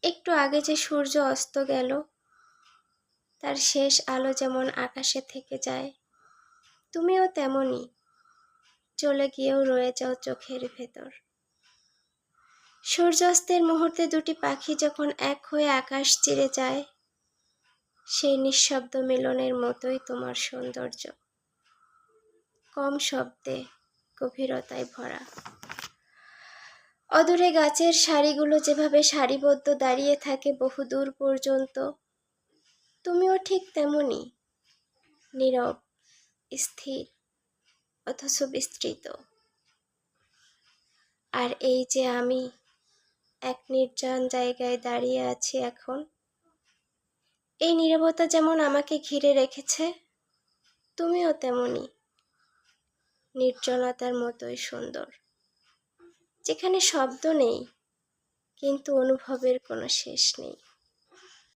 একটু আগে যে সূর্য অস্ত গেল, তার শেষ আলো যেমন আকাশে থেকে যায়, তুমিও তেমনই চলে গিয়েও রয়ে যাও চোখের ভেতর। সূর্যাস্তের মুহূর্তে দুটি পাখি যখন এক হয়ে আকাশ চিরে যায়, সেই নিঃশব্দ মিলনের মতোই তোমার সৌন্দর্য, কম শব্দে গভীরতায় ভরা। অদূরে গাছের সারিগুলো যেভাবে সারিবদ্ধ দাঁড়িয়ে থাকে বহুদূর পর্যন্ত, তুমিও ঠিক তেমনই, নীরব, স্থির, অথচ বিস্তৃত। আর এই যে আমি এক নির্জন জায়গায় দাঁড়িয়ে আছি এখন, এই নীরবতা যেমন আমাকে ঘিরে রেখেছে, তুমিও তেমনই নির্জনতার মতোই সুন্দর, যেখানে শব্দ নেই কিন্তু অনুভবের কোনো শেষ নেই।